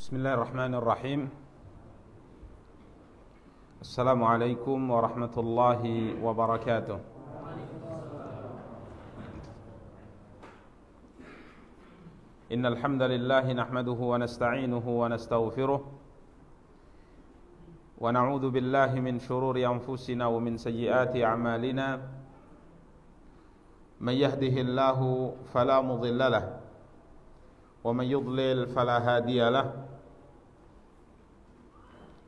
Bismillahirrahmanirrahim. Assalamualaikum warahmatullahi wabarakatuh. Innal hamdalillah nahmaduhu wa nasta'inuhu wa nastaghfiruh wa na'udzu billahi min shururi anfusina wa min sayyiati a'malina. Man yahdihillahu fala mudilla lahu wa man yudlil fala hadiya lahu.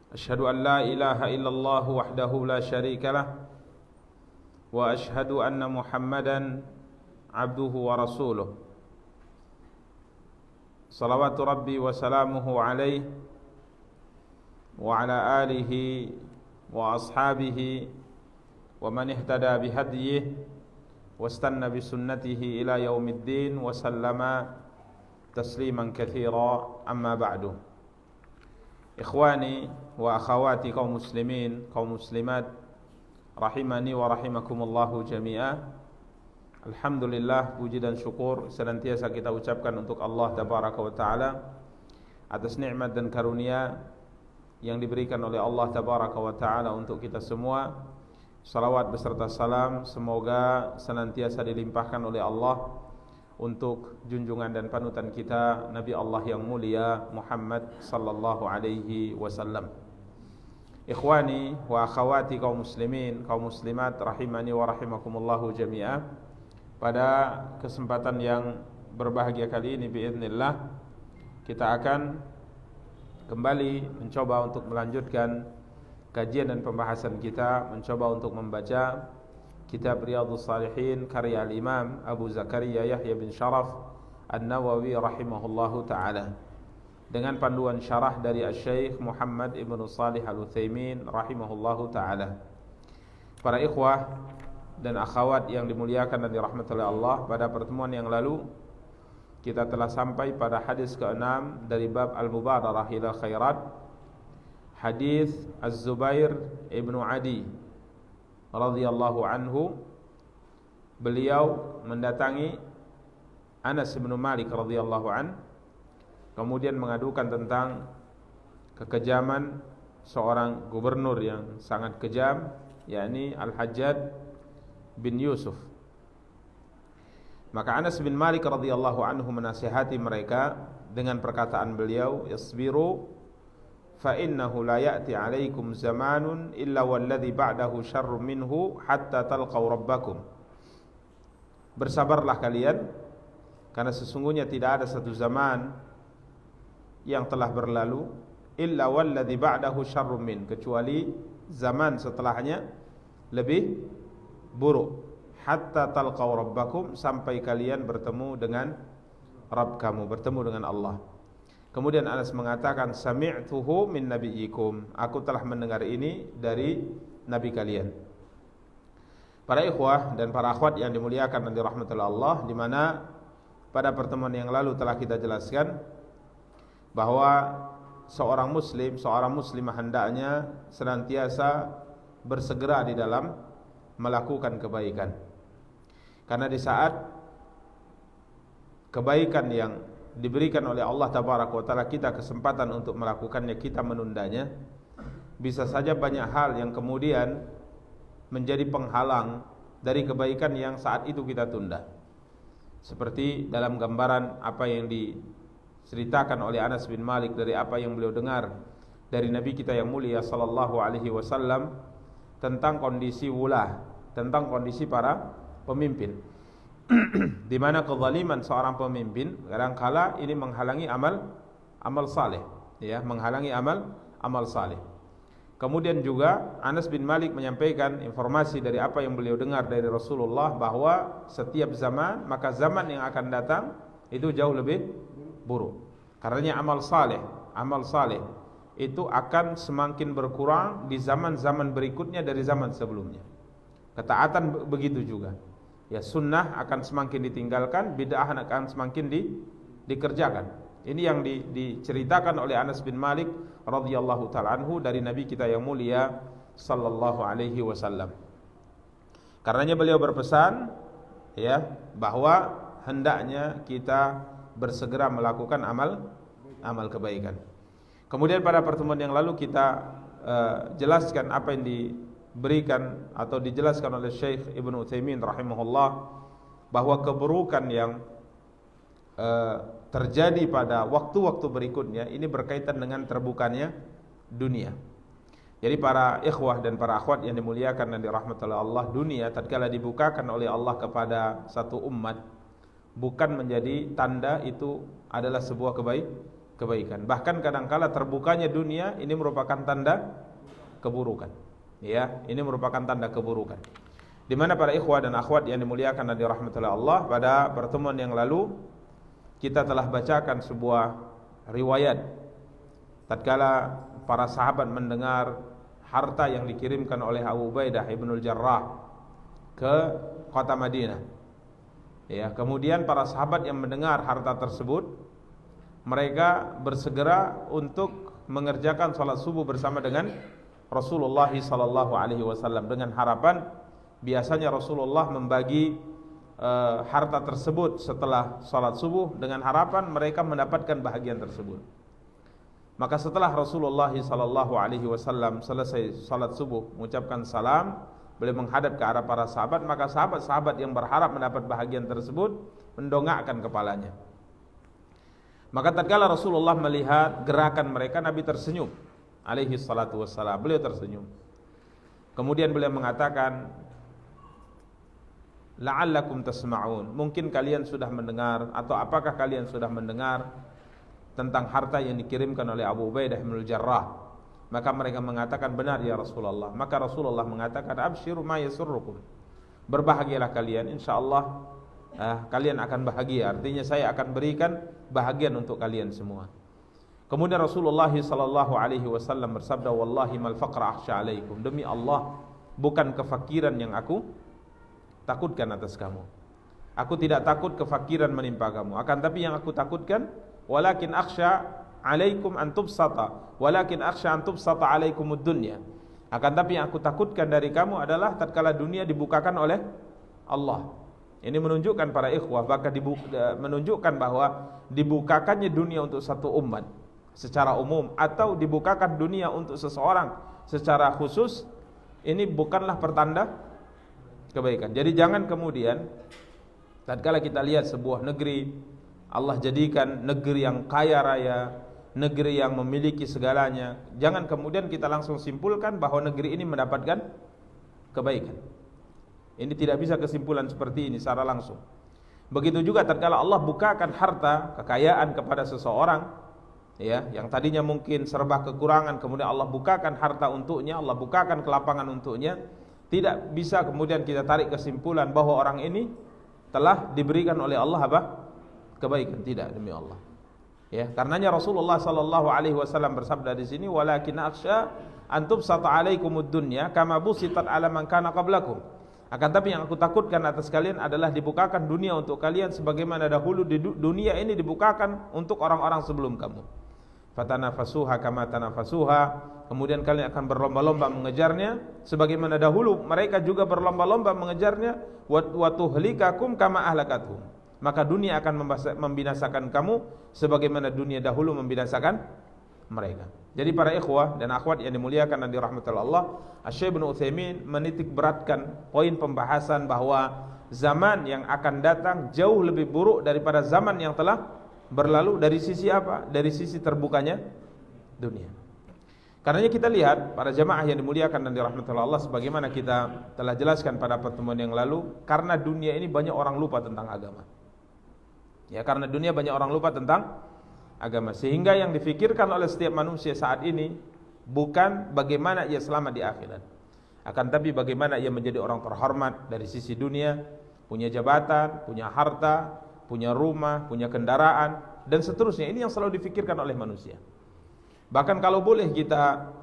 Asyhadu an la ilaha illallah wahdahu la syarika lah wa asyhadu anna Muhammadan abduhu wa rasuluh. Salawatu rabbi wa salamuhu alaihi wa ala alihi wa ashabihi wa man ihtada bihadyihi wastanna bisunnatihi ila yaumiddin wa sallama tasliman katsira, amma ba'du. Ikhwani wa akhawati kaum muslimin, kaum muslimat, rahimani wa rahimakumullahu jami'a. Alhamdulillah, puji dan syukur senantiasa kita ucapkan untuk Allah tabaraka wa ta'ala atas nikmat dan karunia yang diberikan oleh Allah tabaraka wa ta'ala untuk kita semua. Salawat beserta salam semoga senantiasa dilimpahkan oleh Allah untuk junjungan dan panutan kita Nabi Allah yang mulia Muhammad sallallahu alaihi wasallam. Ikhwani wa akhawati kaum muslimin, kaum muslimat, rahimani wa rahimakumullahu jami'a. Pada kesempatan yang berbahagia kali ini biidznillah kita akan kembali mencoba untuk melanjutkan kajian dan pembahasan kita, mencoba untuk membaca kitab Riyadhus Shalihin karya al-Imam Abu Zakaria Yahya bin Sharaf An-Nawawi rahimahullahu ta'ala, dengan panduan syarah dari Asy-Syaikh Muhammad Ibn Shalih Al-Utsaimin rahimahullahu ta'ala. Para ikhwah dan akhwat yang dimuliakan dan dirahmati oleh Allah, pada pertemuan yang lalu kita telah sampai pada hadis ke-6 dari bab Al-Mubadarah ila Khairat, hadis Az-Zubair Ibnu Adi radhiyallahu anhu. Beliau mendatangi Anas bin Malik radhiyallahu an, kemudian mengadukan tentang kekejaman seorang gubernur yang sangat kejam, yakni Al-Hajjaj bin Yusuf. Maka Anas bin Malik radhiyallahu anhu menasihati mereka dengan perkataan beliau, "Isbiru fa innahu la ya'ti 'alaikum zamanun illa walladhi ba'dahu syarrun minhu hatta talqaw rabbakum." Bersabarlah kalian, karena sesungguhnya tidak ada satu zaman yang telah berlalu illa walladhi ba'dahu syarrun min, kecuali zaman setelahnya lebih buruk, hatta talqaw rabbakum, sampai kalian bertemu dengan Rabb kamu, bertemu dengan Allah. Kemudian Anas mengatakan, sami'tuhu min nabiyyikum, aku telah mendengar ini dari nabi kalian. Para ikhwah dan para akhwat yang dimuliakan dan dirahmati Allah, di mana pada pertemuan yang lalu telah kita jelaskan bahwa seorang muslim, seorang muslimah hendaknya senantiasa bersegera di dalam melakukan kebaikan. Karena di saat kebaikan yang diberikan oleh Allah tabaraka wa taala kita kesempatan untuk melakukannya, kita menundanya, bisa saja banyak hal yang kemudian menjadi penghalang dari kebaikan yang saat itu kita tunda. Seperti dalam gambaran apa yang diceritakan oleh Anas bin Malik dari apa yang beliau dengar dari Nabi kita yang mulia sallallahu alaihi wasallam tentang kondisi wulah, tentang kondisi para pemimpin. Di mana kezaliman seorang pemimpin kadangkala ini menghalangi amal saleh, ya, menghalangi amal saleh. Kemudian juga Anas bin Malik menyampaikan informasi dari apa yang beliau dengar dari Rasulullah, bahwa setiap zaman, maka zaman yang akan datang itu jauh lebih buruk. Karenanya amal saleh itu akan semakin berkurang di zaman-zaman berikutnya dari zaman sebelumnya. Ketaatan begitu juga. Ya, sunnah akan semakin ditinggalkan, bid'ah akan semakin dikerjakan. Ini yang diceritakan oleh Anas bin Malik radhiyallahu ta'ala anhu dari Nabi kita yang mulia sallallahu alaihi wasallam. Karenanya beliau berpesan, ya, bahwa hendaknya kita bersegera melakukan amal kebaikan. Kemudian pada pertemuan yang lalu kita jelaskan apa yang diberikan atau dijelaskan oleh Syekh Ibnu Utsaimin rahimahullah, bahwa keburukan yang terjadi pada waktu-waktu berikutnya ini berkaitan dengan terbukanya dunia. Jadi para ikhwah dan para akhwat yang dimuliakan dan dirahmati oleh Allah, dunia tatkala dibukakan oleh Allah kepada satu umat, bukan menjadi tanda itu adalah sebuah kebaikan. Bahkan kadangkala terbukanya dunia ini merupakan tanda keburukan. Ya, ini merupakan tanda keburukan. Di mana para ikhwah dan akhwat yang dimuliakan dan dirahmati oleh Allah, pada pertemuan yang lalu kita telah bacakan sebuah riwayat tatkala para sahabat mendengar harta yang dikirimkan oleh Abu Ubaidah ibnul Jarrah ke kota Madinah. Ya, kemudian para sahabat yang mendengar harta tersebut, mereka bersegera untuk mengerjakan salat subuh bersama dengan Rasulullah sallallahu alaihi wasallam dengan harapan biasanya Rasulullah membagi harta tersebut setelah salat subuh dengan harapan mereka mendapatkan bahagian tersebut. Maka setelah Rasulullah sallallahu alaihi wasallam selesai salat subuh, mengucapkan salam, beliau menghadap ke arah para sahabat, maka sahabat-sahabat yang berharap mendapat bahagian tersebut mendongakkan kepalanya. Maka tatkala Rasulullah melihat gerakan mereka, Nabi tersenyum alaihi salatu wassalam. Beliau tersenyum. Kemudian beliau mengatakan, la'allakum tasma'un, mungkin kalian sudah mendengar, atau apakah kalian sudah mendengar tentang harta yang dikirimkan oleh Abu Ubaidah bin Jarrah? Maka mereka mengatakan, benar ya Rasulullah. Maka Rasulullah mengatakan, absyiru ma yasurrukum, berbahagialah kalian, insyaallah kalian akan bahagia. Artinya saya akan berikan bahagian untuk kalian semua. Kemudian Rasulullah sallallahu alaihi wasallam bersabda, wallahi mal faqra akhsha alaikum, demi Allah bukan kefakiran yang aku takutkan atas kamu. Aku tidak takut kefakiran menimpa kamu, akan tapi yang aku takutkan, walakin akhsha alaikum an tubsata, walakin akhsha an tubsata alaikumud dunya, akan tapi yang aku takutkan dari kamu adalah tatkala dunia dibukakan oleh Allah. Ini menunjukkan para ikhwah, bahkan menunjukkan bahwa dibukakannya dunia untuk satu umat secara umum atau dibukakan dunia untuk seseorang secara khusus, ini bukanlah pertanda kebaikan. Jadi jangan kemudian tatkala kita lihat sebuah negeri Allah jadikan negeri yang kaya raya, negeri yang memiliki segalanya, jangan kemudian kita langsung simpulkan bahwa negeri ini mendapatkan kebaikan. Ini tidak bisa kesimpulan seperti ini secara langsung. Begitu juga tatkala Allah bukakan harta, kekayaan kepada seseorang, ya, yang tadinya mungkin serba kekurangan, kemudian Allah bukakan harta untuknya, Allah bukakan kelapangan untuknya, tidak bisa kemudian kita tarik kesimpulan bahwa orang ini telah diberikan oleh Allah apa? Kebaikan. Tidak, demi Allah. Ya, karenanya Rasulullah sallallahu alaihi wasallam bersabda di sini, walakin akhsha an tubsata alaikumud dunya kama busitat ala man kana qablakum. Akan tapi yang aku takutkan atas kalian adalah dibukakan dunia untuk kalian sebagaimana dahulu di dunia ini dibukakan untuk orang-orang sebelum kamu. Fatanafasuha kama tanafasuha, kemudian kalian akan berlomba-lomba mengejarnya sebagaimana dahulu mereka juga berlomba-lomba mengejarnya. Wa tuhlikakum kama ahlakathum, maka dunia akan membinasakan kamu sebagaimana dunia dahulu membinasakan mereka. Jadi para ikhwah dan akhwat yang dimuliakan dan dirahmati Allah, Syekh Ibnu Utsaimin menitik beratkan poin pembahasan bahwa zaman yang akan datang jauh lebih buruk daripada zaman yang telah berlalu. Dari sisi apa? Dari sisi terbukanya dunia. Karenanya kita lihat para jamaah yang dimuliakan dan dirahmati Allah, sebagaimana kita telah jelaskan pada pertemuan yang lalu, karena dunia ini banyak orang lupa tentang agama. Ya, karena dunia banyak orang lupa tentang agama, sehingga yang difikirkan oleh setiap manusia saat ini bukan bagaimana ia selamat di akhirat, akan tapi bagaimana ia menjadi orang terhormat dari sisi dunia, punya jabatan, punya harta, punya rumah, punya kendaraan, dan seterusnya. Ini yang selalu difikirkan oleh manusia. Bahkan kalau boleh kita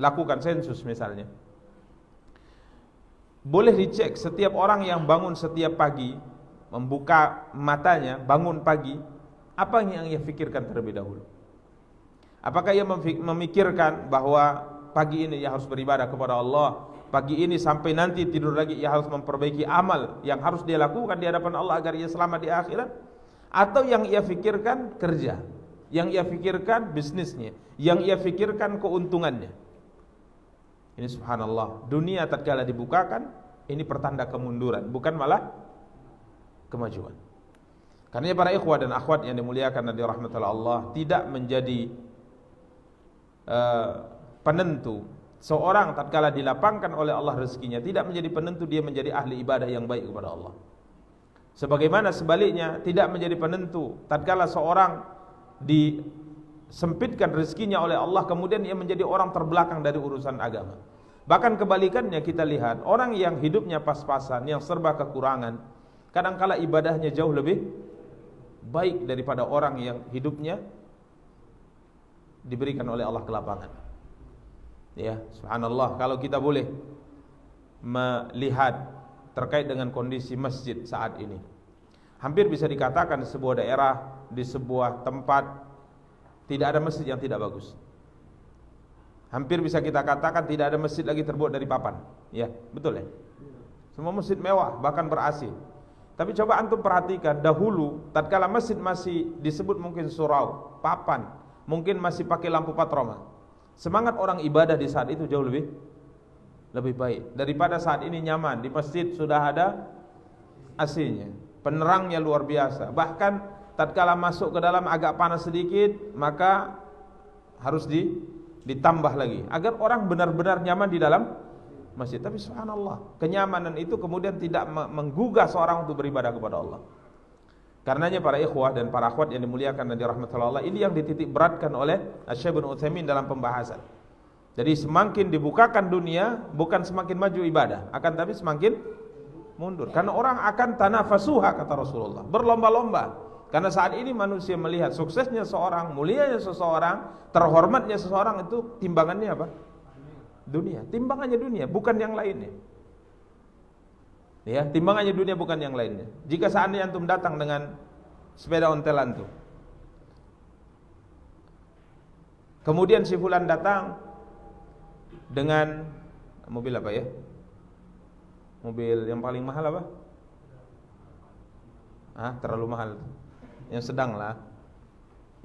lakukan sensus misalnya, boleh dicek setiap orang yang bangun setiap pagi, membuka matanya, bangun pagi, apa yang ia fikirkan terlebih dahulu? Apakah ia memikirkan bahwa pagi ini ia harus beribadah kepada Allah, pagi ini sampai nanti tidur lagi ia harus memperbaiki amal yang harus dia lakukan di hadapan Allah agar ia selamat di akhirat? Atau yang ia fikirkan kerja, Yang ia pikirkan bisnisnya, yang ia pikirkan keuntungannya. Ini subhanallah, dunia tatkala dibukakan, ini pertanda kemunduran, bukan malah kemajuan. Karena para ikhwah dan akhwat yang dimuliakan dan dirahmati Allah, tidak menjadi penentu seorang tatkala dilapangkan oleh Allah rezekinya, tidak menjadi penentu dia menjadi ahli ibadah yang baik kepada Allah. Sebagaimana sebaliknya, tidak menjadi penentu tatkala seorang disempitkan rezekinya oleh Allah kemudian ia menjadi orang terbelakang dari urusan agama. Bahkan kebalikannya kita lihat, orang yang hidupnya pas-pasan, yang serba kekurangan, kadangkala ibadahnya jauh lebih baik daripada orang yang hidupnya diberikan oleh Allah kelapangan. Ya, subhanallah, kalau kita boleh melihat terkait dengan kondisi masjid saat ini, hampir bisa dikatakan di sebuah daerah, di sebuah tempat, tidak ada masjid yang tidak bagus. Hampir bisa kita katakan tidak ada masjid lagi terbuat dari papan. Ya, betul ya. Semua masjid mewah, bahkan ber-AC. Tapi coba antum perhatikan, dahulu tatkala masjid masih disebut mungkin surau, papan, mungkin masih pakai lampu patroma, semangat orang ibadah di saat itu jauh lebih baik daripada saat ini. Nyaman, di masjid sudah ada AC-nya, penerangnya luar biasa. Bahkan tatkala masuk ke dalam agak panas sedikit, maka harus ditambah lagi agar orang benar-benar nyaman di dalam masjid. Tapi subhanallah, kenyamanan itu kemudian tidak menggugah seorang untuk beribadah kepada Allah. Karenanya para ikhwah dan para akhwat yang dimuliakan dan dirahmati Allah, ini yang dititik beratkan oleh Syekh Ibnu Utsaimin dalam pembahasan. Jadi semakin dibukakan dunia, bukan semakin maju ibadah, akan tapi semakin mundur. Karena orang akan tanafasuha, kata Rasulullah, berlomba-lomba. Karena saat ini manusia melihat suksesnya seorang, mulianya seseorang, terhormatnya seseorang, itu timbangannya apa? Dunia. Timbangannya dunia, bukan yang lainnya. Ya, timbangannya dunia bukan yang lainnya. Jika seandainya antum datang dengan sepeda ontel antum, kemudian si fulan datang dengan mobil apa ya? Mobil yang paling mahal apa? Terlalu mahal. Yang sedang lah,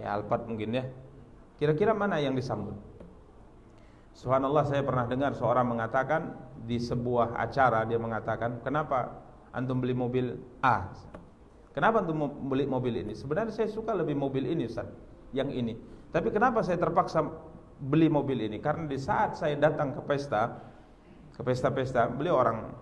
ya Alphard mungkin ya. Kira-kira mana yang disambut? Subhanallah, saya pernah dengar seorang mengatakan di sebuah acara, dia mengatakan, kenapa antum beli mobil A? Kenapa antum beli mobil ini? Sebenarnya saya suka lebih mobil ini, Ustaz, yang ini. Tapi kenapa saya terpaksa beli mobil ini? Karena di saat saya datang ke pesta-pesta, beliau orang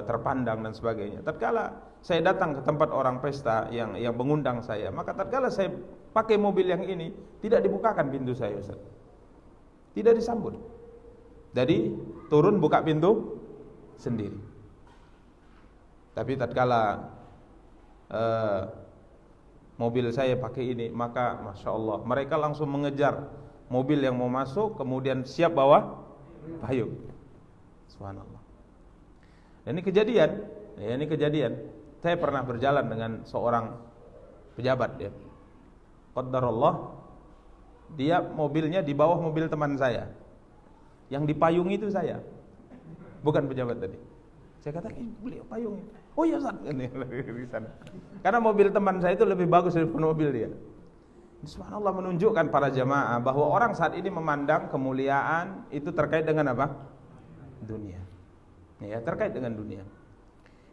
terpandang dan sebagainya. Tatkala saya datang ke tempat orang pesta yang mengundang saya, maka tatkala saya pakai mobil yang ini, tidak dibukakan pintu saya, Ustaz. Tidak disambut. Jadi turun buka pintu sendiri. Tapi tatkala mobil saya pakai ini, maka Masya Allah, mereka langsung mengejar mobil yang mau masuk, kemudian siap bawa payung. Subhanallah. Ini kejadian. Saya pernah berjalan dengan seorang pejabat, dia qadarullah, dia mobilnya di bawah mobil teman saya. Yang dipayungi itu saya, bukan pejabat tadi. Saya kata, beliau payung. Oh iya Ustaz, di sana. Karena mobil teman saya itu lebih bagus daripada mobil dia. Subhanallah, menunjukkan para jamaah bahwa orang saat ini memandang kemuliaan itu terkait dengan apa? Dunia. Ya, terkait dengan dunia.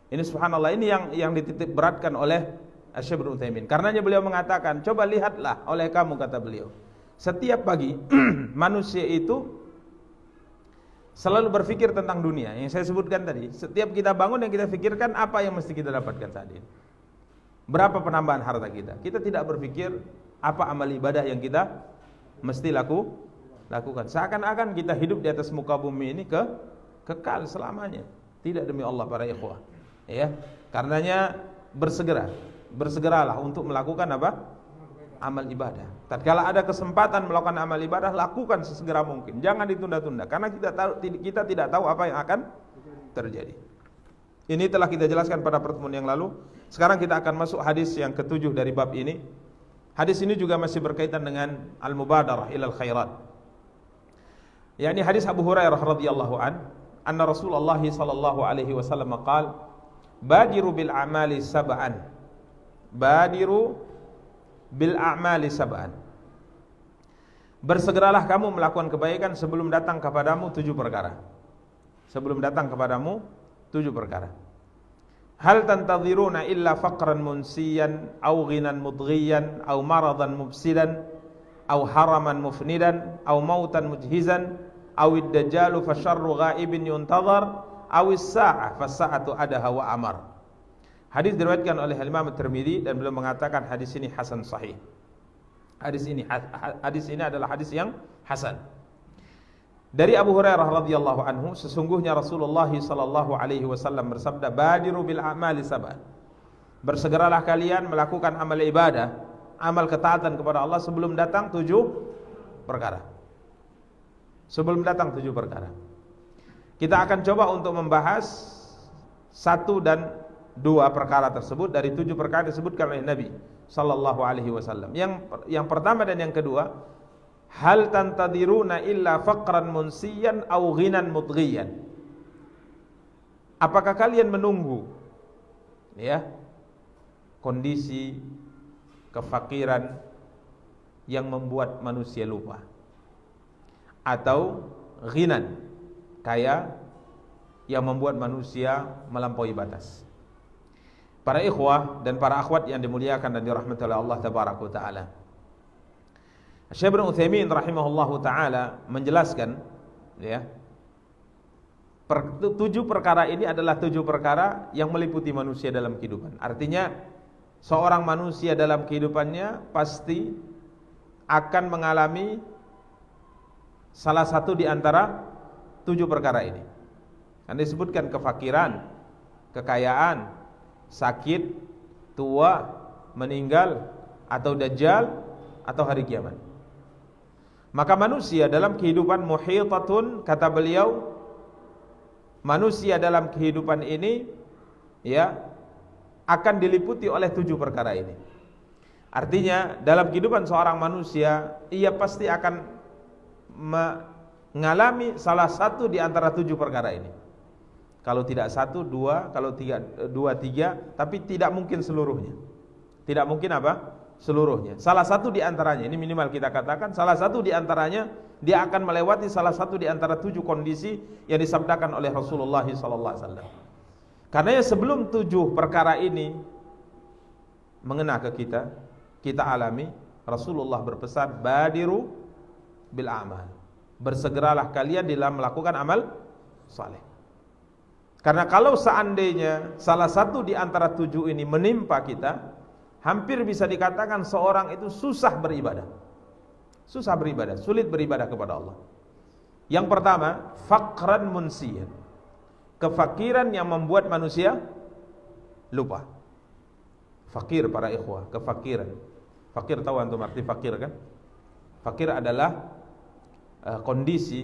Ini subhanallah, ini yang dititik beratkan oleh Syekh Ibnu Utsaimin. Karenanya beliau mengatakan, coba lihatlah oleh kamu, kata beliau, setiap pagi manusia itu selalu berpikir tentang dunia. Yang saya sebutkan tadi, setiap kita bangun yang kita pikirkan apa yang mesti kita dapatkan saat ini. Berapa penambahan harta kita? Kita tidak berpikir apa amal ibadah yang kita mesti lakukan. Seakan-akan kita hidup di atas muka bumi ini kekal selamanya. Tidak, demi Allah para ikhwah. Ya, karenanya bersegeralah untuk melakukan apa? Amal ibadah. Tatkala ada kesempatan melakukan amal ibadah, lakukan sesegera mungkin. Jangan ditunda-tunda, karena kita tidak tahu apa yang akan terjadi. Ini telah kita jelaskan pada pertemuan yang lalu. Sekarang kita akan masuk hadis yang ke-7 dari bab ini. Hadis ini juga masih berkaitan dengan al-mubadarah ilal khairat. yakni hadis Abu Hurairah radhiyallahu anna Rasulullah sallallahu alaihi wasallam qala badiru bil a'mali sab'an, badiru bil a'mali sab'an, Bersegeralah kamu melakukan kebaikan sebelum datang kepadamu 7 perkara. Sebelum datang kepadamu 7 perkara. Hal tantadhiruna illa faqran munsiyan au ghinan mudghiyan au maradan mufsidan au haraman mufnidan au mautan mujhizan au ad-dajjalu fasyarru ghaibin yuntazar au as-sa'ah fas-sa'atu adaha wa amar. Hadis diriwayatkan oleh Imam Tirmidzi dan beliau mengatakan hadis ini hasan sahih. Hadis ini adalah hadis yang hasan. Dari Abu Hurairah radhiyallahu anhu, sesungguhnya Rasulullah sallallahu alaihi wasallam bersabda, "Badiru bil a'mali sab'an." Bersegeralah kalian melakukan amal ibadah, amal ketaatan kepada Allah sebelum datang 7 perkara. Sebelum datang 7 perkara. Kita akan coba untuk membahas 1 dan 2 perkara tersebut dari 7 perkara disebutkan oleh Nabi sallallahu alaihi wasallam. Yang pertama dan yang kedua, hal tantadiruna illa faqran munsiyan au ghinan mudghiyan. Apakah kalian menunggu kondisi kefakiran yang membuat manusia lupa, atau ghinan, kaya, yang membuat manusia melampaui batas? Para ikhwah dan para akhwat yang dimuliakan dan dirahmati oleh Allah tabaraka wa taala, Syekh Ibnu Utsaimin rahimahullahu taala menjelaskan 7 perkara ini adalah 7 perkara yang meliputi manusia dalam kehidupan. Artinya seorang manusia dalam kehidupannya pasti akan mengalami salah satu di antara 7 perkara ini. Karena disebutkan kefakiran, kekayaan, sakit, tua, meninggal, atau dajjal, atau hari kiamat. Maka manusia dalam kehidupan muhitatun, kata beliau, manusia dalam kehidupan ini akan diliputi oleh 7 perkara ini. Artinya dalam kehidupan seorang manusia, ia pasti akan mengalami salah satu di antara 7 perkara ini. Kalau tidak 1, 2, kalau 2, 3, tapi tidak mungkin seluruhnya. Tidak mungkin apa? Seluruhnya. Salah satu di antaranya, ini minimal kita katakan, salah satu di antaranya dia akan melewati salah satu di antara 7 kondisi yang disabdakan oleh Rasulullah sallallahu alaihi wasallam. Karena sebelum 7 perkara ini mengena ke kita alami, Rasulullah berpesan, "Badiru bil a'mal." Bersegeralah kalian dalam melakukan amal saleh. Karena kalau seandainya salah satu di antara 7 ini menimpa kita, hampir bisa dikatakan seorang itu susah beribadah. Susah beribadah, sulit beribadah kepada Allah. Yang pertama, faqran munsiyan. Kefakiran yang membuat manusia lupa. Fakir para ikhwah, kefakiran. Fakir, tahu antum arti fakir kan? Fakir adalah kondisi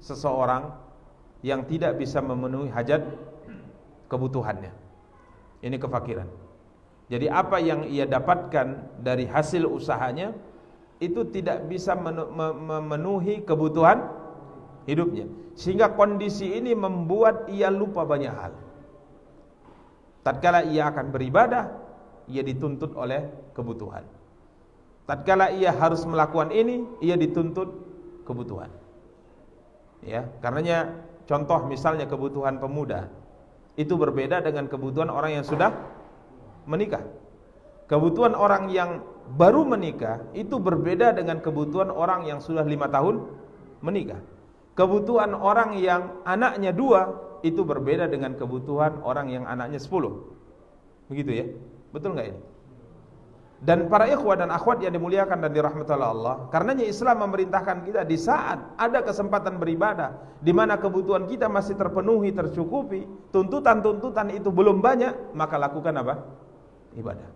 seseorang yang tidak bisa memenuhi hajat kebutuhannya. Ini kefakiran. Jadi apa yang ia dapatkan dari hasil usahanya itu tidak bisa memenuhi kebutuhan hidupnya, sehingga kondisi ini membuat ia lupa banyak hal. Tatkala ia akan beribadah, ia dituntut oleh kebutuhan. Tatkala ia harus melakukan ini, ia dituntut kebutuhan. Karenanya contoh misalnya kebutuhan pemuda itu berbeda dengan kebutuhan orang yang sudah menikah. Kebutuhan orang yang baru menikah itu berbeda dengan kebutuhan orang yang sudah 5 tahun menikah. Kebutuhan orang yang anaknya 2 itu berbeda dengan kebutuhan orang yang anaknya 10. Begitu ya? Betul enggak ini? Dan para ikhwah dan akhwat yang dimuliakan dan dirahmati Allah, karenanya Islam memerintahkan kita di saat ada kesempatan beribadah, di mana kebutuhan kita masih terpenuhi, tercukupi, tuntutan-tuntutan itu belum banyak, maka lakukan apa? Ibadah.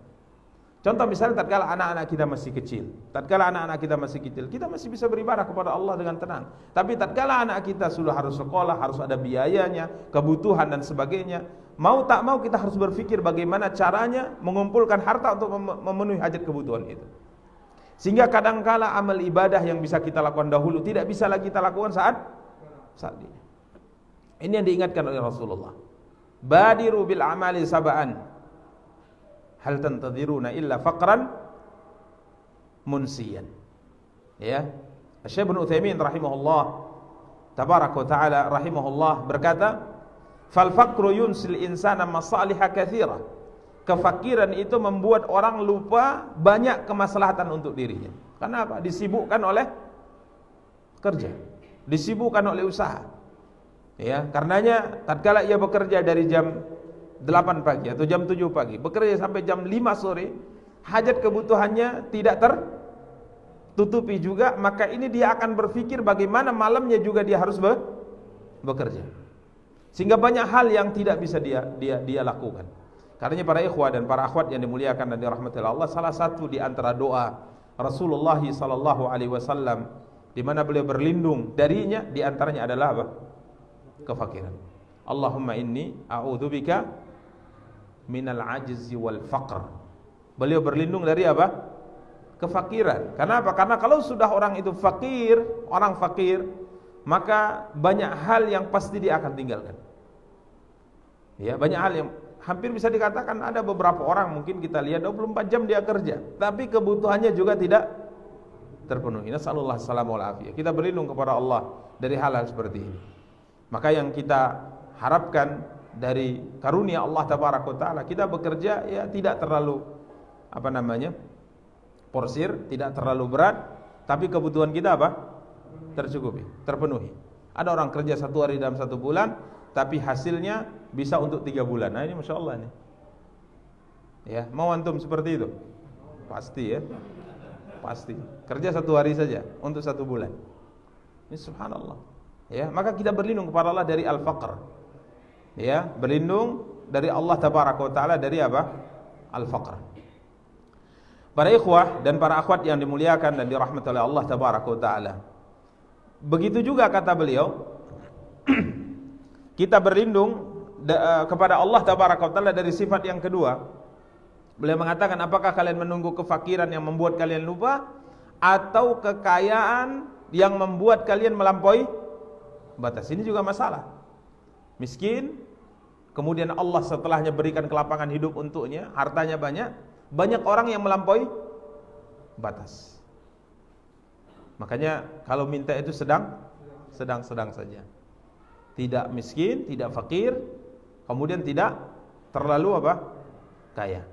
Contoh misalnya tatkala anak-anak kita masih kecil, kita masih bisa beribadah kepada Allah dengan tenang. Tapi tatkala anak kita sudah harus sekolah, harus ada biayanya, kebutuhan dan sebagainya, mau tak mau kita harus berpikir bagaimana caranya mengumpulkan harta untuk memenuhi hajat kebutuhan itu. Sehingga kadangkala amal ibadah yang bisa kita lakukan dahulu tidak bisa lagi kita lakukan saat ini. Ini yang diingatkan oleh Rasulullah. Badiru bil amali sab'an. Hal tantadiruna illa faqran munsiyan. Syekh Ibnu Utsaimin rahimahullah tabaraka wa taala rahimahullah berkata, "Fal faqru yunsil insana masalihah katsira." Kefakiran itu membuat orang lupa banyak kemaslahatan untuk dirinya. Kenapa? Disibukkan oleh kerja, disibukkan oleh usaha. Ya, karenanya tatkala ia bekerja dari jam 8 pagi atau jam 7 pagi, bekerja sampai jam 5 sore, hajat kebutuhannya tidak tertutupi juga, maka ini dia akan berpikir bagaimana malamnya juga dia harus bekerja. Sehingga banyak hal yang tidak bisa dia lakukan. Karenanya para ikhwah dan para akhwat yang dimuliakan dan dirahmati Allah, salah satu di antara doa Rasulullah sallallahu alaihi wasallam di mana beliau berlindung darinya, di antaranya adalah apa? Kefakiran. Allahumma inni a'udzubika minal ajzi wal faqr. Beliau berlindung dari apa? Kefakiran. Kenapa? Karena kalau sudah orang itu fakir, orang fakir, maka banyak hal yang pasti dia akan tinggalkan. Ya, banyak hal yang hampir bisa dikatakan ada beberapa orang mungkin kita lihat 24 jam dia kerja, tapi kebutuhannya juga tidak terpenuhi. Nasallallahu salamu wal afiyah. Kita berlindung kepada Allah dari hal-hal seperti ini. Maka yang kita harapkan dari karunia Allah tabaraka taala, kita bekerja ya tidak terlalu porsir, tidak terlalu berat, tapi kebutuhan kita tercukupi, terpenuhi. Ada orang kerja 1 hari dalam 1 bulan, tapi hasilnya bisa untuk 3 bulan. Nah ini Masya Allah nih. Ya, mau antum seperti itu? Pasti ya. Pasti. Kerja 1 hari saja untuk 1 bulan. Ini subhanallah. Ya, maka kita berlindung kepada Allah dari al-faqr. Ya, berlindung dari Allah tabaraka wa taala dari apa? Al-faqr. Para ikhwah dan para akhwat yang dimuliakan dan dirahmati oleh Allah tabaraka wa taala. Begitu juga kata beliau, kita berlindung kepada Allah tabaraka wa taala dari sifat yang kedua. Beliau mengatakan, apakah kalian menunggu kefakiran yang membuat kalian lupa, atau kekayaan yang membuat kalian melampaui batas? Ini juga masalah. Miskin, kemudian Allah setelahnya berikan kelapangan hidup untuknya, hartanya banyak orang yang melampaui batas. Makanya kalau minta itu sedang saja. Tidak miskin, tidak fakir, kemudian tidak terlalu kaya.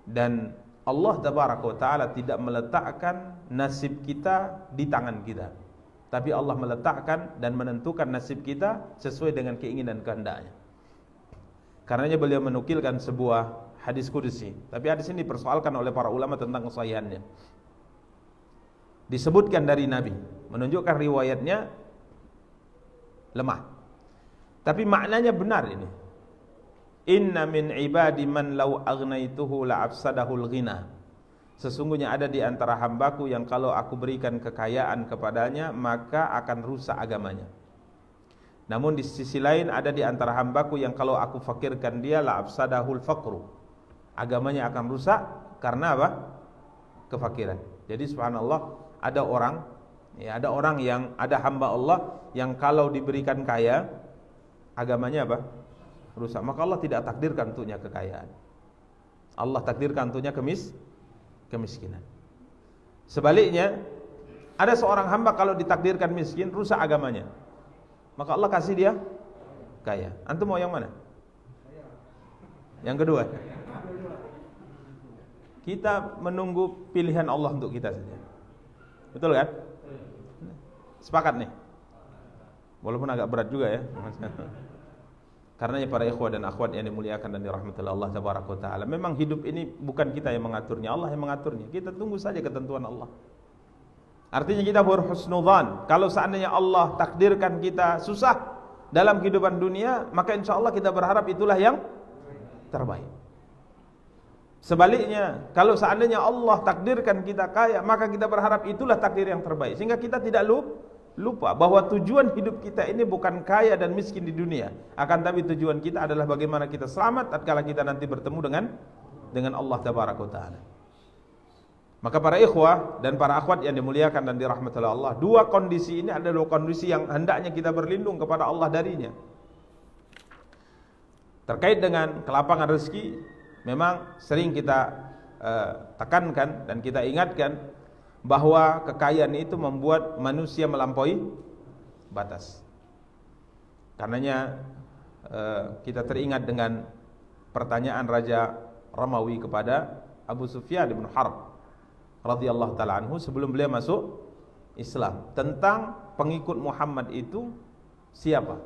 Dan Allah tabaraka wa taala tidak meletakkan nasib kita di tangan kita, tapi Allah meletakkan dan menentukan nasib kita sesuai dengan keinginan kehendaknya. Karenanya beliau menukilkan sebuah hadis qudsi, tapi hadis ini dipersoalkan oleh para ulama tentang kesahihannya. Disebutkan dari Nabi, menunjukkan riwayatnya lemah, tapi maknanya benar ini. Inna min ibadi man law agnaituhu la afsadahul ghina. Sesungguhnya ada di antara hambaku yang kalau aku berikan kekayaan kepadanya, maka akan rusak agamanya. Namun di sisi lain ada di antara hambaku yang kalau aku fakirkan dia, la afsadahul faqru. Agamanya akan rusak karena apa? Kefakiran. Jadi subhanallah, ada orang yang ada hamba Allah yang kalau diberikan kaya, agamanya rusak. Maka Allah tidak takdirkan untuknya kekayaan. Allah takdirkan untuknya kemiskinan. Sebaliknya, ada seorang hamba kalau ditakdirkan miskin, rusak agamanya. Maka Allah kasih dia kaya. Antum mau yang mana? Yang kedua. Kita menunggu pilihan Allah untuk kita saja. Betul kan? Sepakat nih. Walaupun agak berat juga ya. Karenanya para ikhwah dan akhwat yang dimuliakan dan dirahmati Allah tabaraka wa taala, memang hidup ini bukan kita yang mengaturnya, Allah yang mengaturnya. Kita tunggu saja ketentuan Allah. Artinya kita berhusnudzan, kalau seandainya Allah takdirkan kita susah dalam kehidupan dunia, maka insyaallah kita berharap itulah yang terbaik. Sebaliknya, kalau seandainya Allah takdirkan kita kaya, maka kita berharap itulah takdir yang terbaik. Sehingga kita tidak lupa bahwa tujuan hidup kita ini bukan kaya dan miskin di dunia, akan tapi tujuan kita adalah bagaimana kita selamat tatkala kita nanti bertemu dengan Allah tabaraka taala. Maka para ikhwah dan para akhwat yang dimuliakan dan dirahmati Allah, dua kondisi ini adalah dua kondisi yang hendaknya kita berlindung kepada Allah darinya. Terkait dengan kelapangan rezeki, memang sering kita tekankan dan kita ingatkan bahwa kekayaan itu membuat manusia melampaui batas. Karenanya kita teringat dengan pertanyaan Raja Romawi kepada Abu Sufyan bin Harb radhiyallahu taala anhu sebelum beliau masuk Islam, tentang pengikut Muhammad itu siapa?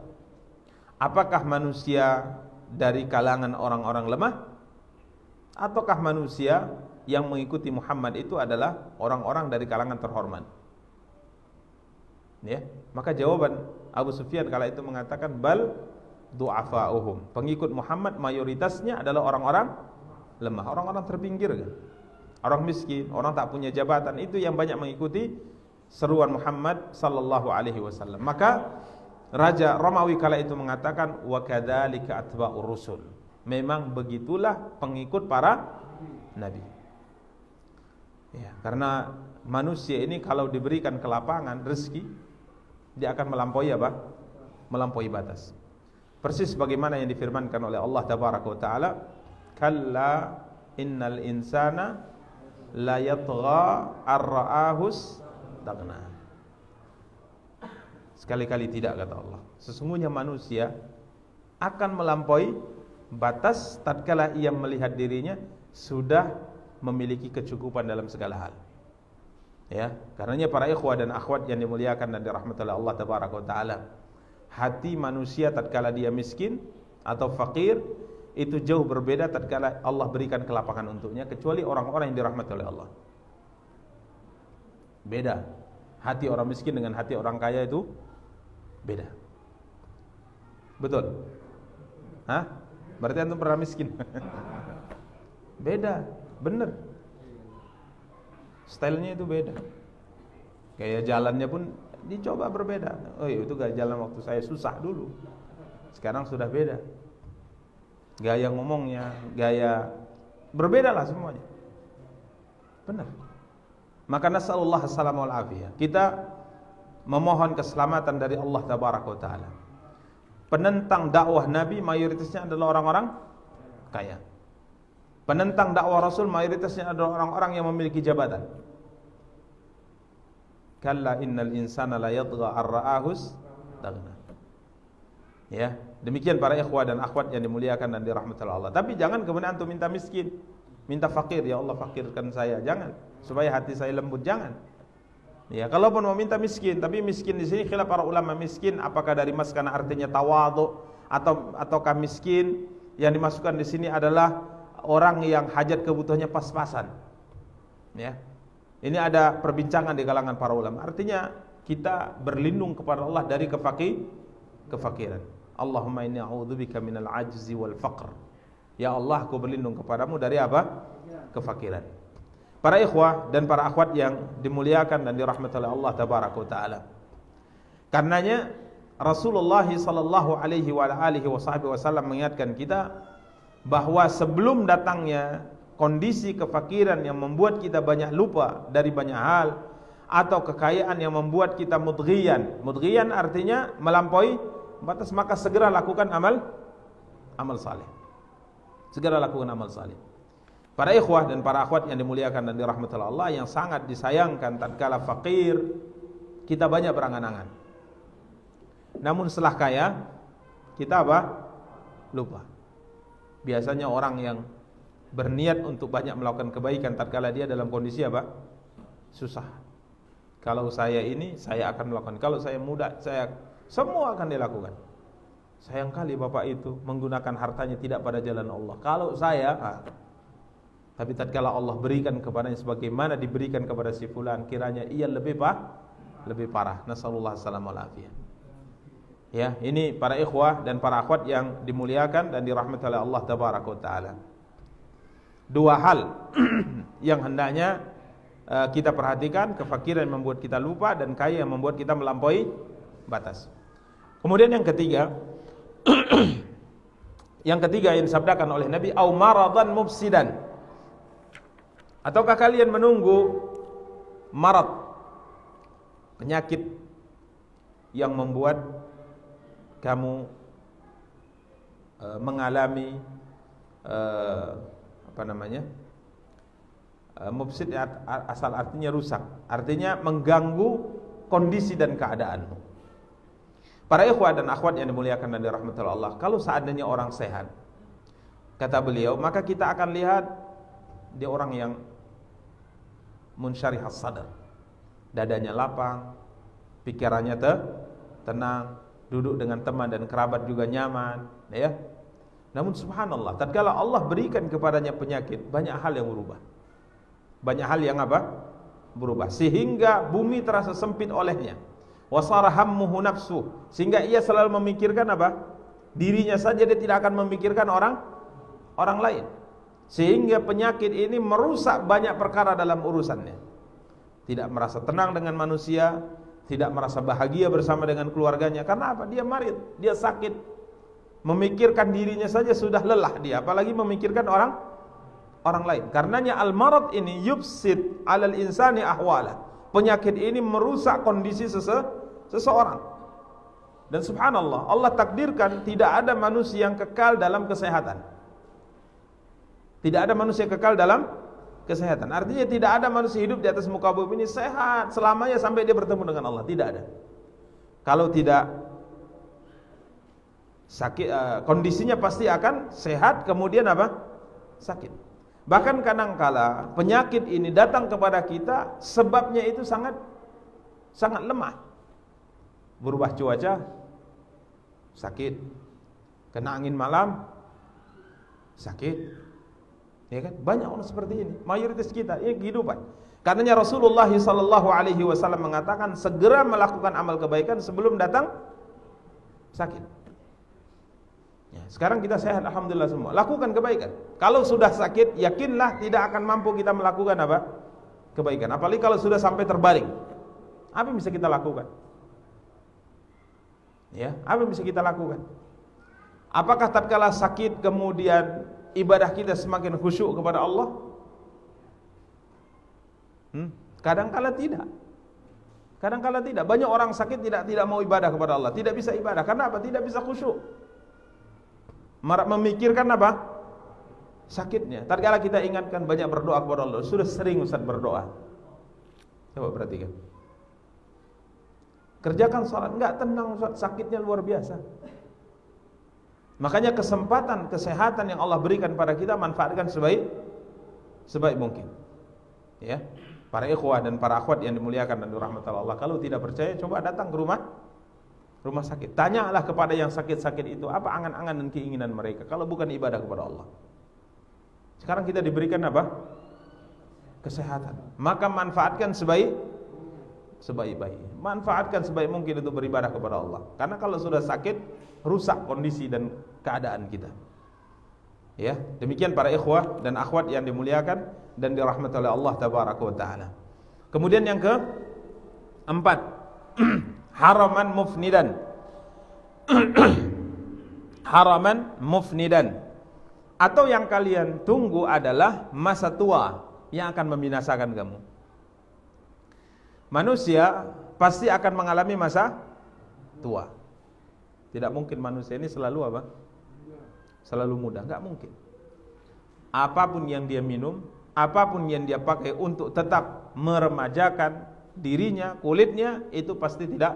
Apakah manusia dari kalangan orang-orang lemah, ataukah manusia yang mengikuti Muhammad itu adalah orang-orang dari kalangan terhormat? Ya, maka jawaban Abu Sufyan kala itu mengatakan bal du'afa'uhum. Pengikut Muhammad mayoritasnya adalah orang-orang lemah, orang-orang terpinggir kan? Orang miskin, orang tak punya jabatan, itu yang banyak mengikuti seruan Muhammad sallallahu alaihi wasallam. Maka Raja Romawi kala itu mengatakan wa kadzalika atba'ur rusul. Memang begitulah pengikut para nabi. Ya, karena manusia ini kalau diberikan kelapangan rezeki, dia akan melampaui apa? Melampaui batas. Persis bagaimana yang difirmankan oleh Allah tabaraka wa taala, kalla innal insana la yatgha ar-ra'ahus taghna. Sekali-kali tidak, kata Allah. Sesungguhnya manusia akan melampaui batas tatkala ia melihat dirinya sudah memiliki kecukupan dalam segala hal. Ya, karenanya para ikhwah dan akhwat yang dimuliakan dan dirahmati oleh Allah tabaraka wa taala, hati manusia tatkala dia miskin atau fakir itu jauh berbeda tatkala Allah berikan kelapangan untuknya, kecuali orang-orang yang dirahmati oleh Allah. Beda. Hati orang miskin dengan hati orang kaya itu beda. Betul? Hah? Berarti antum pernah miskin? Beda, bener. Stylenya itu beda. Gaya jalannya pun dicoba berbeda. Oh iya, itu gaya jalan waktu saya susah dulu. Sekarang sudah beda. Gaya ngomongnya, gaya berbeda lah semuanya. Benar. Maka nasallallahu assalamu wal afiyah. Kita memohon keselamatan dari Allah tabaraka wa taala. Penentang dakwah Nabi mayoritasnya adalah orang-orang kaya. Penentang dakwah Rasul mayoritasnya adalah orang-orang yang memiliki jabatan. Kalla innal insana la yatgha ar-ra'ahus taghna. Ya, demikian para ikhwah dan akhwat yang dimuliakan dan dirahmati Allah. Tapi jangan kemudian antum minta miskin, minta fakir, ya Allah fakirkan saya, jangan. Supaya hati saya lembut, jangan. Ya, kalaupun mau minta miskin, tapi miskin di sini khilaf para ulama, miskin apakah dari mas karena artinya tawadhu ataukah miskin yang dimasukkan di sini adalah orang yang hajat kebutuhannya pas-pasan. Ya. Ini ada perbincangan di kalangan para ulama. Artinya kita berlindung kepada Allah dari kefakiran. Allahumma inni a'udzubika minal ajzi wal faqr. Ya Allah, aku berlindung kepadamu dari apa? Kefakiran. Para ikhwah dan para akhwat yang dimuliakan dan dirahmati oleh Allah tabaraka wa taala. Karenanya Rasulullah sallallahu alaihi wa alihi wasallam mengingatkan kita bahwa sebelum datangnya kondisi kefakiran yang membuat kita banyak lupa dari banyak hal, atau kekayaan yang membuat kita mudghiyan. Mudghiyan artinya melampaui batas, maka segera lakukan amal saleh. Segera lakukan amal saleh. Para ikhwah dan para akhwat yang dimuliakan dan dirahmati Allah, yang sangat disayangkan tatkala fakir kita banyak berangan-angan. Namun setelah kaya kita apa? Lupa. Biasanya orang yang berniat untuk banyak melakukan kebaikan tatkala dia dalam kondisi apa? Susah. Kalau saya ini, saya akan melakukan. Kalau saya muda, saya semua akan dilakukan. Sayang kali bapak itu menggunakan hartanya tidak pada jalan Allah. Kalau saya, tapi tatkala Allah berikan kepadanya sebagaimana diberikan kepada si fulan, kiranya ia lebih parah. Nasallallahu alaihi wasallam. Ya, ini para ikhwah dan para akhwat yang dimuliakan dan dirahmati oleh Allah tabaraka wa taala. Dua hal yang hendaknya kita perhatikan, kefakiran yang membuat kita lupa dan kaya yang membuat kita melampaui batas. Kemudian yang ketiga yang disabdakan oleh Nabi, au maradan mufsidan. Ataukah kalian menunggu marad, penyakit yang membuat kamu mengalami Mufsid asal artinya rusak, artinya mengganggu kondisi dan keadaanmu. Para ikhwah dan akhwat yang dimuliakan dan dirahmati Allah, kalau seandainya orang sehat, kata beliau, maka kita akan lihat dia orang yang munsyarihas sadar, dadanya lapang, pikirannya tenang, duduk dengan teman dan kerabat juga nyaman, ya. Namun subhanallah, tatkala Allah berikan kepadanya penyakit, banyak hal yang berubah. Banyak hal yang berubah, sehingga bumi terasa sempit olehnya. Wasara hammuhu nafsuh, sehingga ia selalu memikirkan dirinya saja, dia tidak akan memikirkan orang lain. Sehingga penyakit ini merusak banyak perkara dalam urusannya. Tidak merasa tenang dengan manusia, tidak merasa bahagia bersama dengan keluarganya. Karena apa? Dia marid, dia sakit. Memikirkan dirinya saja sudah lelah dia, apalagi memikirkan orang lain. Karenanya al-marad ini yufsid 'alal insani ahwala. Penyakit ini merusak kondisi seseorang. Dan subhanallah, Allah takdirkan tidak ada manusia yang kekal dalam kesehatan. Tidak ada manusia kekal dalam kesehatan. Artinya tidak ada manusia hidup di atas muka bumi ini sehat selamanya sampai dia bertemu dengan Allah. Tidak ada. Kalau tidak sakit, kondisinya pasti akan sehat, kemudian sakit. Bahkan kadangkala penyakit ini datang kepada kita, sebabnya itu sangat lemah. Berubah cuaca, sakit. Kena angin malam, sakit. Ya kan? Banyak orang seperti ini. Mayoritas kita, ini kehidupan. Karenanya Rasulullah SAW mengatakan, segera melakukan amal kebaikan sebelum datang sakit. Ya, sekarang kita sehat, alhamdulillah semua. Lakukan kebaikan. Kalau sudah sakit, yakinlah tidak akan mampu kita melakukan kebaikan. Apalagi kalau sudah sampai terbaring. Apa yang bisa kita lakukan? Ya, apa yang bisa kita lakukan? Apakah tatkala sakit kemudian ibadah kita semakin khusyuk kepada Allah? Kadangkala tidak. Kadangkala tidak. Banyak orang sakit tidak mau ibadah kepada Allah, tidak bisa ibadah. Karena apa? Tidak bisa khusyuk. Memikirkan sakitnya. Tatkala kita ingatkan banyak berdoa kepada Allah. Sudah sering Ustaz berdoa. Coba perhatikan. Kerjakan salat, enggak tenang Ustaz, sakitnya luar biasa. Makanya kesempatan kesehatan yang Allah berikan pada kita, manfaatkan sebaik mungkin. Ya. Para ikhwah dan para akhwat yang dimuliakan dan dirahmati Allah, kalau tidak percaya coba datang ke rumah sakit. Tanyalah kepada yang sakit-sakit itu apa angan-angan dan keinginan mereka kalau bukan ibadah kepada Allah. Sekarang kita diberikan kesehatan. Maka manfaatkan sebaik-baiknya. Manfaatkan sebaik mungkin untuk beribadah kepada Allah. Karena kalau sudah sakit, rusak kondisi dan keadaan kita. Ya, demikian para ikhwah dan akhwat yang dimuliakan dan dirahmati oleh Allah tabaraka wa taala. Kemudian yang keempat, haraman mufnidan. Haraman mufnidan. Atau yang kalian tunggu adalah masa tua yang akan membinasakan kamu. Manusia pasti akan mengalami masa tua. Tidak mungkin manusia ini selalu selalu muda, enggak mungkin. Apapun yang dia minum, apapun yang dia pakai untuk tetap meremajakan dirinya, kulitnya, itu pasti tidak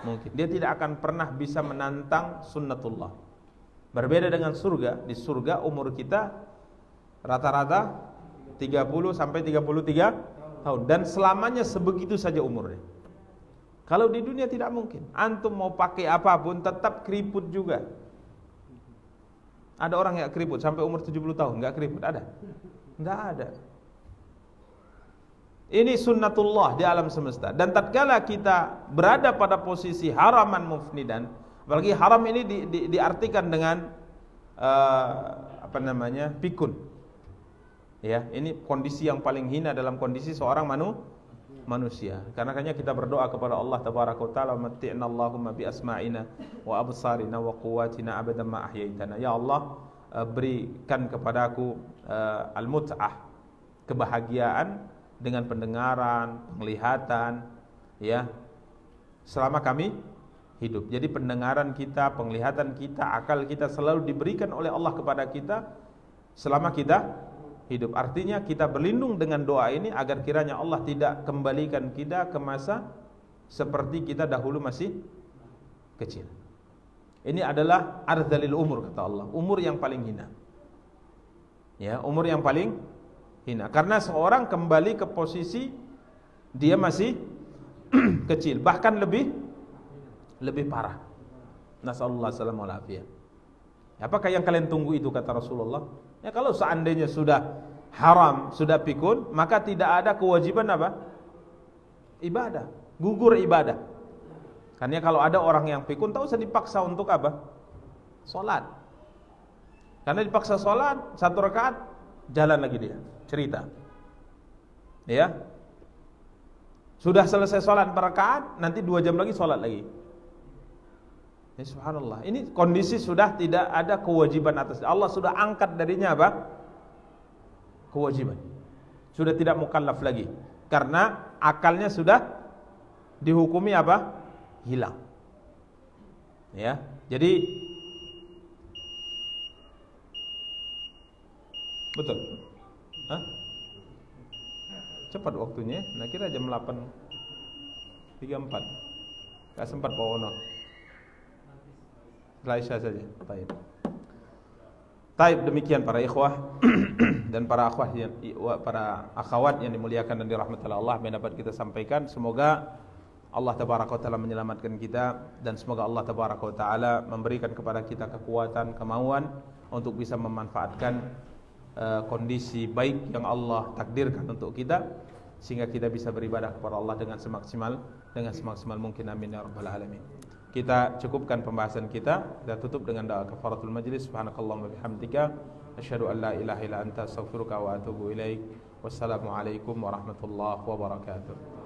mungkin. Dia tidak akan pernah bisa menantang sunnatullah. Berbeda dengan surga. Di surga umur kita rata-rata 30 sampai 33 tahun dan selamanya sebegitu saja umurnya. Kalau di dunia tidak mungkin. Antum mau pakai apapun tetap keriput juga. Ada orang yang keriput sampai umur 70 tahun enggak keriput, ada? Enggak ada. Ini sunnatullah di alam semesta. Dan tatkala kita berada pada posisi haraman mufnidan, apalagi haram ini diartikan dengan pikun. Ya, ini kondisi yang paling hina dalam kondisi seorang manusia. Karenanya kita berdoa kepada Allah tabaraka wa taala, matti'na Allahumma bi asma'ina wa absarina wa quwwatina abadan ma ahyaitana. Ya Allah, berikan kepadaku al-mut'ah, kebahagiaan dengan pendengaran, penglihatan, ya, selama kami hidup. Jadi pendengaran kita, penglihatan kita, akal kita selalu diberikan oleh Allah kepada kita selama kita hidup. Artinya kita berlindung dengan doa ini agar kiranya Allah tidak kembalikan kita ke masa seperti kita dahulu masih kecil. Ini adalah ardhalil umur, kata Allah, umur yang paling hina. Ya, umur yang paling hina. Karena seorang kembali ke posisi dia masih kecil, bahkan lebih parah. Nasallallahu alaihi wasallam. Apakah yang kalian tunggu itu, kata Rasulullah? Ya, kalau seandainya sudah haram, sudah pikun, maka tidak ada kewajiban apa? Ibadah, gugur ibadah. Karena kalau ada orang yang pikun, tak usah dipaksa untuk apa? Salat. Karena dipaksa salat 1 rakaat, jalan lagi dia, cerita. Ya. Sudah selesai salat 4 rakaat, nanti 2 jam lagi salat lagi. Ya, subhanallah. Ini kondisi sudah tidak ada kewajiban atas Allah, sudah angkat darinya apa? Kewajiban. Sudah tidak mukallaf lagi. Karena akalnya sudah dihukumi apa? Hilang. Ya. Jadi betul. Hah? Cepat waktunya. Nah, kira jam 8.34. Enggak sempat Pak Wono. Isya saja. Taib, demikian para ikhwah dan para akhwat para akhwat yang dimuliakan dan dirahmati Allah yang dapat kita sampaikan. Semoga Allah tabaraka wa taala menyelamatkan kita dan semoga Allah tabaraka wa taala memberikan kepada kita kekuatan, kemauan untuk bisa memanfaatkan kondisi baik yang Allah takdirkan untuk kita sehingga kita bisa beribadah kepada Allah dengan semaksimal mungkin. Amin ya rabbal alamin. Kita cukupkan pembahasan kita tutup dengan doa kafaratul majlis. Subhanakallahumma bihamdika asyhadu an la ilaha illa anta astaghfiruka wa atubu ilaik. Wassalamu alaikum warahmatullahi wabarakatuh.